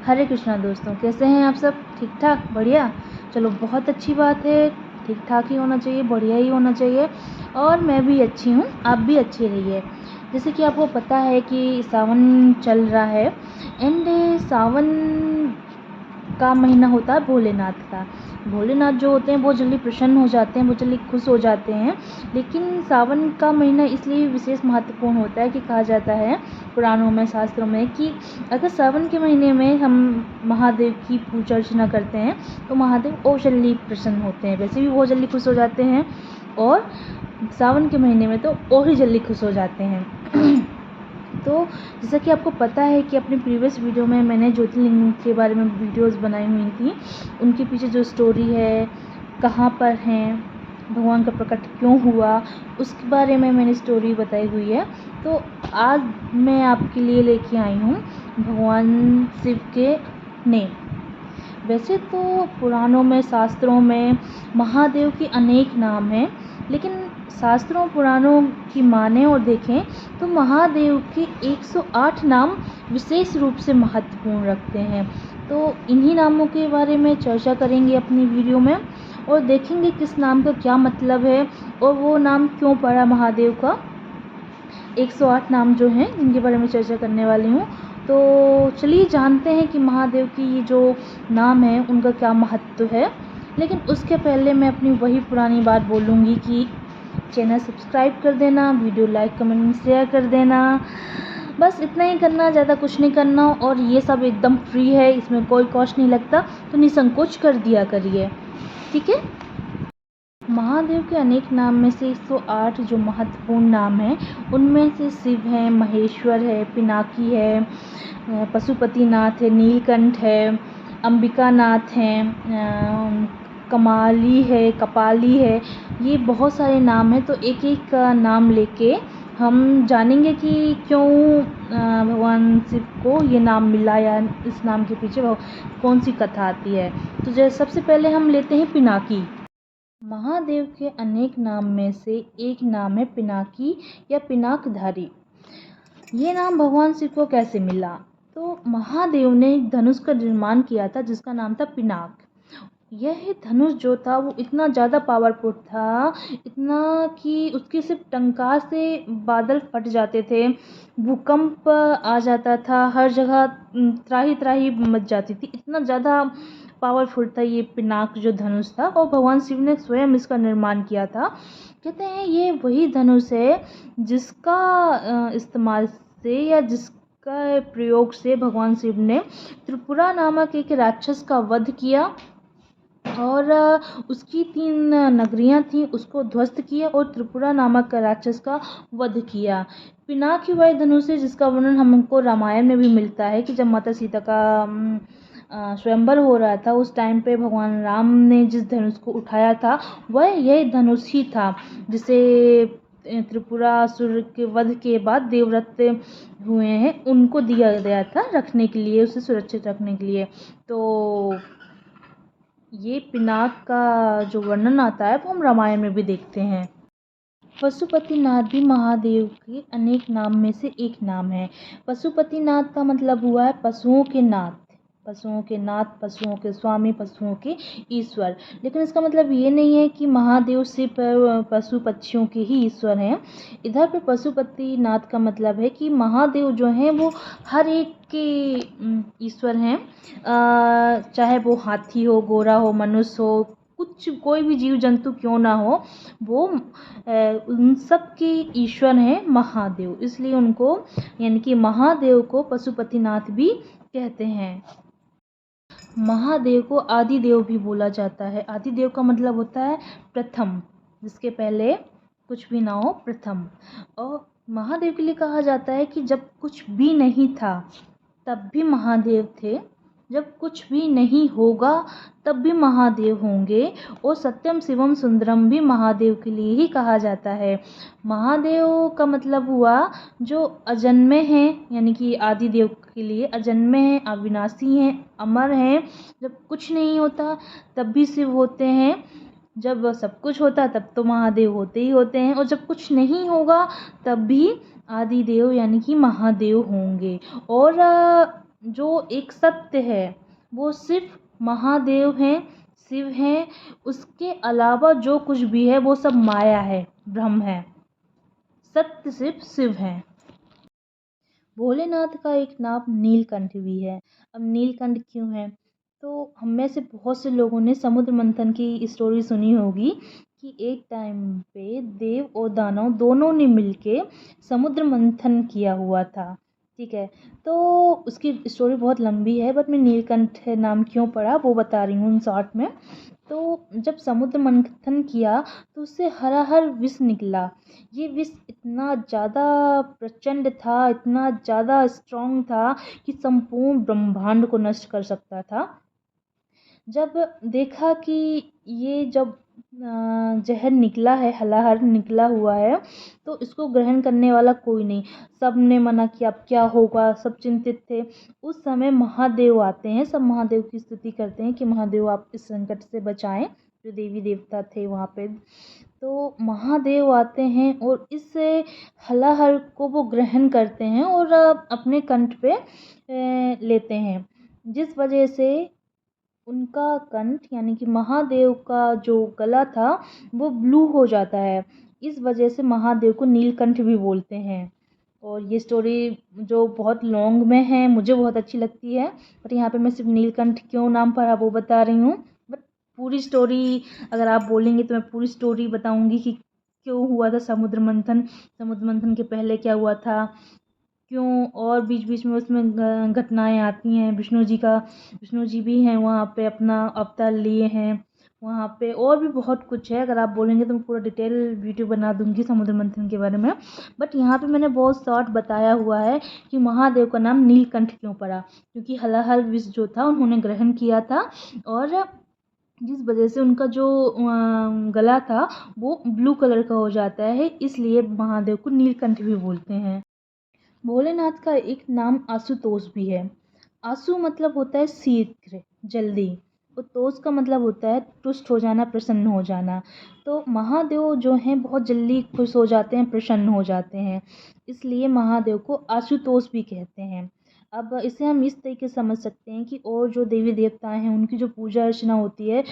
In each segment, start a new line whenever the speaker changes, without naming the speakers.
हरे कृष्णा दोस्तों, कैसे हैं आप सब? ठीक ठाक, बढ़िया। चलो, बहुत अच्छी बात है। ठीक ठाक ही होना चाहिए, बढ़िया ही होना चाहिए। और मैं भी अच्छी हूँ, आप भी अच्छे रहिए। जैसे कि आपको पता है कि सावन चल रहा है एंड सावन का महीना होता है भोलेनाथ का। भोलेनाथ जो होते हैं बहुत जल्दी प्रसन्न हो जाते हैं, बहुत जल्दी खुश हो जाते हैं। लेकिन सावन का महीना इसलिए विशेष महत्वपूर्ण होता है कि कहा जाता है पुराणों में, शास्त्रों में, कि अगर सावन के महीने में हम महादेव की पूजा अर्चना करते हैं तो महादेव और जल्दी प्रसन्न होते हैं। वैसे भी बहुत जल्दी खुश हो जाते हैं और सावन के महीने में तो और ही जल्दी खुश हो जाते हैं। तो जैसा कि आपको पता है कि अपने प्रीवियस वीडियो में मैंने ज्योतिर्लिंग के बारे में वीडियोस बनाई हुई थी। उनके पीछे जो स्टोरी है, कहाँ पर हैं, भगवान का प्रकट क्यों हुआ, उसके बारे में मैंने स्टोरी बताई हुई है। तो आज मैं आपके लिए लेके आई हूँ भगवान शिव के नेम। वैसे तो पुराणों में, शास्त्रों में महादेव के अनेक नाम हैं, लेकिन शास्त्रों पुराणों की माने और देखें तो महादेव के 108 नाम विशेष रूप से महत्वपूर्ण रखते हैं। तो इन्हीं नामों के बारे में चर्चा करेंगे अपनी वीडियो में और देखेंगे किस नाम का क्या मतलब है और वो नाम क्यों पड़ा महादेव का। 108 नाम जो हैं जिनके बारे में चर्चा करने वाली हूँ। तो चलिए जानते हैं कि महादेव की ये जो नाम है उनका क्या महत्व है। लेकिन उसके पहले मैं अपनी वही पुरानी बात बोलूँगी कि चैनल सब्सक्राइब कर देना, वीडियो लाइक कमेंट शेयर कर देना। बस इतना ही करना, ज़्यादा कुछ नहीं करना। और ये सब एकदम फ्री है, इसमें कोई कॉस्ट नहीं लगता, तो निसंकोच कर दिया करिए, ठीक है। महादेव के अनेक नाम में से 108 जो महत्वपूर्ण नाम हैं उनमें से शिव है, महेश्वर है, पिनाकी है, पशुपतिनाथ है, नीलकंठ है, अंबिकानाथ हैं, कमाली है, कपाली है। ये बहुत सारे नाम हैं। तो एक एक का नाम लेके हम जानेंगे कि क्यों भगवान शिव को ये नाम मिला या इस नाम के पीछे कौन सी कथा आती है। तो जैसे सबसे पहले हम लेते हैं पिनाकी। महादेव के अनेक नाम में से एक नाम है पिनाकी या पिनाकधारी। ये नाम भगवान शिव को कैसे मिला? तो महादेव ने एक धनुष का निर्माण किया था जिसका नाम था पिनाक। यह धनुष जो था वो इतना ज़्यादा पावरफुल था, इतना कि उसके सिर्फ टंकार से बादल फट जाते थे, भूकंप आ जाता था, हर जगह त्राही त्राही मच जाती थी। इतना ज़्यादा पावरफुल था ये पिनाक जो धनुष था और भगवान शिव ने स्वयं इसका निर्माण किया था। कहते हैं ये वही धनुष है जिसका इस्तेमाल से या जिसका प्रयोग से भगवान शिव ने त्रिपुरा नामक एक राक्षस का वध किया और उसकी 3 नगरियां थीं उसको ध्वस्त किया और त्रिपुरा नामक राक्षस का वध किया। पिनाक ही वह धनुष है जिसका वर्णन हमको रामायण में भी मिलता है कि जब माता सीता का स्वयंवर हो रहा था उस टाइम पे भगवान राम ने जिस धनुष को उठाया था वह यह धनुष ही था जिसे त्रिपुरासुर के वध के बाद देवव्रत हुए हैं उनको दिया गया था रखने के लिए, उसे सुरक्षित रखने के लिए। तो ये पिनाक का जो वर्णन आता है वो हम रामायण में भी देखते हैं। पशुपतिनाथ भी महादेव के अनेक नाम में से एक नाम है। पशुपतिनाथ का मतलब हुआ है पशुओं के नाथ, पशुओं के नाथ, पशुओं के स्वामी, पशुओं के ईश्वर। लेकिन इसका मतलब ये नहीं है कि महादेव सिर्फ पशु पक्षियों के ही ईश्वर हैं। इधर पे पशुपतिनाथ का मतलब है कि महादेव जो हैं वो हर एक के ईश्वर हैं। चाहे वो हाथी हो, घोड़ा हो, मनुष्य हो, कुछ कोई भी जीव जंतु क्यों ना हो, वो उन सब के ईश्वर हैं महादेव। इसलिए उनको यानी कि महादेव को पशुपतिनाथ भी कहते हैं। महादेव को आदिदेव भी बोला जाता है। आदिदेव का मतलब होता है प्रथम, जिसके पहले कुछ भी ना हो, प्रथम। और महादेव के लिए कहा जाता है कि जब कुछ भी नहीं था तब भी महादेव थे, जब कुछ भी नहीं होगा तब भी महादेव होंगे, और सत्यम शिवम सुंदरम भी महादेव के लिए ही कहा जाता है। महादेव का मतलब हुआ जो अजन्मे हैं, यानी कि आदिदेव के लिए अजन्मे हैं, अविनाशी हैं, अमर हैं। जब कुछ नहीं होता तब भी शिव होते हैं, जब सब कुछ होता तब तो महादेव होते ही होते हैं, और जब कुछ नहीं होगा तब भी आदिदेव यानी कि महादेव होंगे। और जो एक सत्य है वो सिर्फ महादेव हैं, शिव हैं। उसके अलावा जो कुछ भी है वो सब माया है, भ्रम है। सत्य सिर्फ शिव है। भोलेनाथ का एक नाम नीलकंठ भी है। अब नीलकंठ क्यों है? तो हम में से बहुत से लोगों ने समुद्र मंथन की स्टोरी सुनी होगी कि एक टाइम पे देव और दानव दोनों ने मिलके समुद्र मंथन किया हुआ था। ठीक है, तो उसकी स्टोरी बहुत लंबी है, बट मैं नीलकंठ नाम क्यों पड़ा वो बता रही हूँ शॉर्ट में। तो जब समुद्र मंथन किया तो उससे हरा विष निकला। ये विष इतना ज़्यादा प्रचंड था, इतना ज़्यादा स्ट्रॉन्ग था कि संपूर्ण ब्रह्मांड को नष्ट कर सकता था। जब देखा कि ये जब जहर निकला है, हलाहल निकला हुआ है, तो इसको ग्रहण करने वाला कोई नहीं। सब ने मना किया, अब क्या होगा, सब चिंतित थे। उस समय महादेव आते हैं, सब महादेव की स्तुति करते हैं कि महादेव आप इस संकट से बचाएं। जो देवी देवता थे वहाँ पे, तो महादेव आते हैं और इस हलाहल को वो ग्रहण करते हैं और अपने कंठ पे लेते हैं, जिस वजह से उनका कंठ यानी कि महादेव का जो गला था वो ब्लू हो जाता है। इस वजह से महादेव को नीलकंठ भी बोलते हैं। और ये स्टोरी जो बहुत लॉन्ग में है, मुझे बहुत अच्छी लगती है, बट यहाँ पे मैं सिर्फ नीलकंठ क्यों नाम पड़ा वो बता रही हूँ। बट पूरी स्टोरी अगर आप बोलेंगे तो मैं पूरी स्टोरी बताऊँगी कि क्यों हुआ था समुद्र मंथन, समुद्र मंथन के पहले क्या हुआ था, क्यों, और बीच बीच में उसमें घटनाएं आती हैं। विष्णु जी भी हैं वहाँ पे, अपना अवतार लिए हैं वहाँ पे, और भी बहुत कुछ है। अगर आप बोलेंगे तो मैं पूरा डिटेल वीडियो बना दूंगी समुद्र मंथन के बारे में, बट यहाँ पे मैंने बहुत शॉर्ट बताया हुआ है कि महादेव का नाम नीलकंठ क्यों पड़ा, क्योंकि हलाहल विष जो था उन्होंने ग्रहण किया था, और जिस वजह से उनका जो गला था वो ब्लू कलर का हो जाता है, इसलिए महादेव को नीलकंठ भी बोलते हैं। भोलेनाथ का एक नाम आशुतोष भी है। आशु मतलब होता है शीघ्र, जल्दी, और तोष का मतलब होता है तुष्ट हो जाना, प्रसन्न हो जाना। तो महादेव जो हैं बहुत जल्दी खुश हो जाते हैं, प्रसन्न हो जाते हैं, इसलिए महादेव को आशुतोष भी कहते हैं। अब इसे हम इस तरीके से समझ सकते हैं कि और जो देवी देवता हैं उनकी जो पूजा अर्चना होती है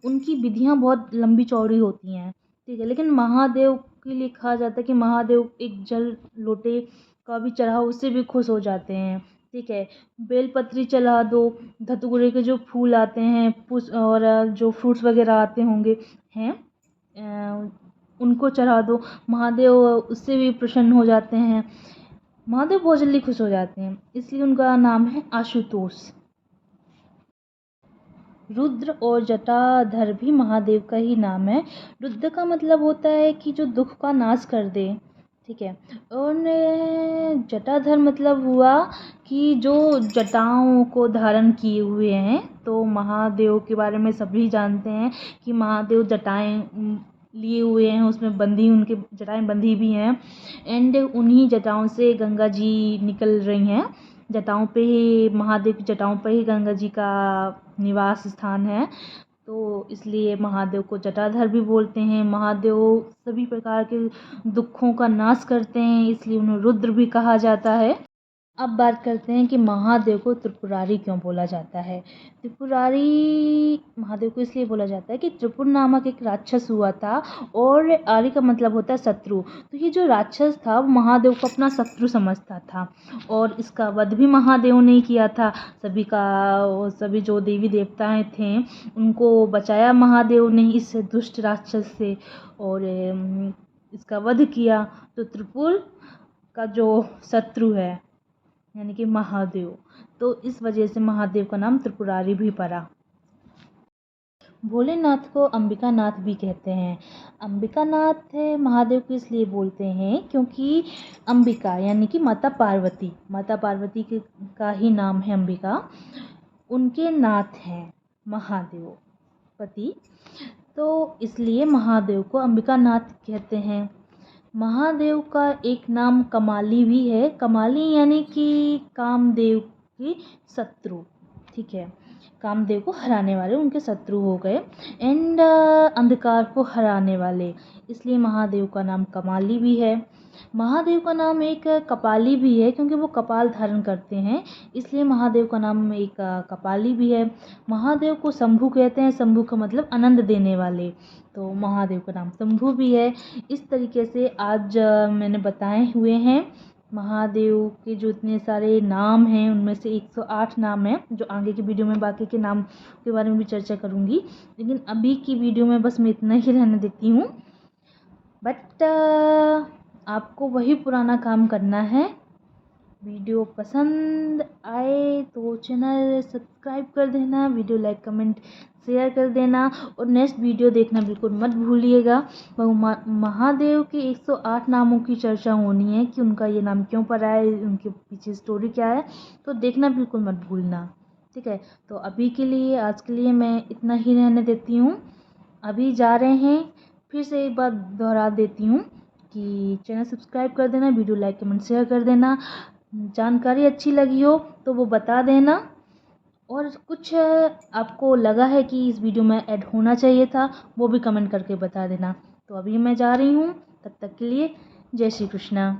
उनकी विधियाँ बहुत लंबी चौड़ी होती हैं। ठीक है, लेकिन महादेव के लिए कहा जाता है कि महादेव एक जल लोटे का भी चढ़ाओ उससे भी खुश हो जाते हैं। ठीक है, बेलपत्री चढ़ा दो, धतूरे के जो फूल आते हैं पुष्प और जो फ्रूट्स वगैरह आते होंगे हैं, उनको चढ़ा दो, महादेव उससे भी प्रसन्न हो जाते हैं। महादेव बहुत जल्दी खुश हो जाते हैं, इसलिए उनका नाम है आशुतोष। रुद्र और जटाधर भी महादेव का ही नाम है। रुद्र का मतलब होता है कि जो दुख का नाश कर दे। ठीक है, और जटाधर मतलब हुआ कि जो जटाओं को धारण किए हुए हैं। तो महादेव के बारे में सभी जानते हैं कि महादेव जटाएं लिए हुए हैं, उसमें बंधी, उनके जटाएं बंधी भी हैं, एंड उन्हीं जटाओं से गंगा जी निकल रही हैं। जटाओं पे ही, महादेव की जटाओं पे ही गंगा जी का निवास स्थान है, तो इसलिए महादेव को जटाधर भी बोलते हैं। महादेव सभी प्रकार के दुखों का नाश करते हैं, इसलिए उन्हें रुद्र भी कहा जाता है। अब बात करते हैं कि महादेव को त्रिपुरारी क्यों बोला जाता है। त्रिपुरारी महादेव को इसलिए बोला जाता है कि त्रिपुर नामक एक राक्षस हुआ था, और आरी का मतलब होता है शत्रु। तो ये जो राक्षस था वो महादेव को अपना शत्रु समझता था, और इसका वध भी महादेव ने किया था। सभी जो देवी देवताएं थे उनको बचाया महादेव ने इस दुष्ट राक्षस से, और इसका वध किया। तो त्रिपुर का जो शत्रु है यानी कि महादेव, तो इस वजह से महादेव का नाम त्रिपुरारी भी पड़ा। भोलेनाथ को अंबिका नाथ भी कहते हैं। अंबिका नाथ महादेव को इसलिए बोलते हैं क्योंकि अंबिका यानी कि माता पार्वती, का ही नाम है अंबिका, उनके नाथ हैं महादेव पति, तो इसलिए महादेव को अंबिका नाथ कहते हैं। महादेव का एक नाम कमाली भी है। कमाली यानी कि कामदेव की शत्रु। ठीक है, कामदेव को हराने वाले उनके शत्रु हो गए, एंड अंधकार को हराने वाले, इसलिए महादेव का नाम कमाली भी है। महादेव का नाम एक कपाली भी है, क्योंकि वो कपाल धारण करते हैं, इसलिए महादेव का नाम एक कपाली भी है। महादेव को शंभु कहते हैं, शंभु का मतलब आनंद देने वाले, तो महादेव का नाम शंभु भी है। इस तरीके से आज मैंने बताए हुए हैं महादेव के जो इतने सारे नाम हैं, उनमें से 108 नाम हैं, जो आगे की वीडियो में बाकी के नाम के बारे में भी चर्चा करूँगी, लेकिन अभी की वीडियो में बस मैं इतना ही रहने देती हूँ। बट आपको वही पुराना काम करना है। वीडियो पसंद आए तो चैनल सब्सक्राइब कर देना, वीडियो लाइक कमेंट शेयर कर देना, और नेक्स्ट वीडियो देखना बिल्कुल मत भूलिएगा। महादेव के 108 नामों की चर्चा होनी है कि उनका ये नाम क्यों पड़ा है, उनके पीछे स्टोरी क्या है, तो देखना बिल्कुल मत भूलना, ठीक है। तो अभी के लिए, आज के लिए मैं इतना ही रहने देती हूँ। अभी जा रहे हैं, फिर से एक बार दोहरा देती हूँ कि चैनल सब्सक्राइब कर देना, वीडियो लाइक कमेंट शेयर कर देना, जानकारी अच्छी लगी हो तो वो बता देना, और कुछ आपको लगा है कि इस वीडियो में ऐड होना चाहिए था वो भी कमेंट करके बता देना। तो अभी मैं जा रही हूँ, तब तक के लिए जय श्री कृष्णा।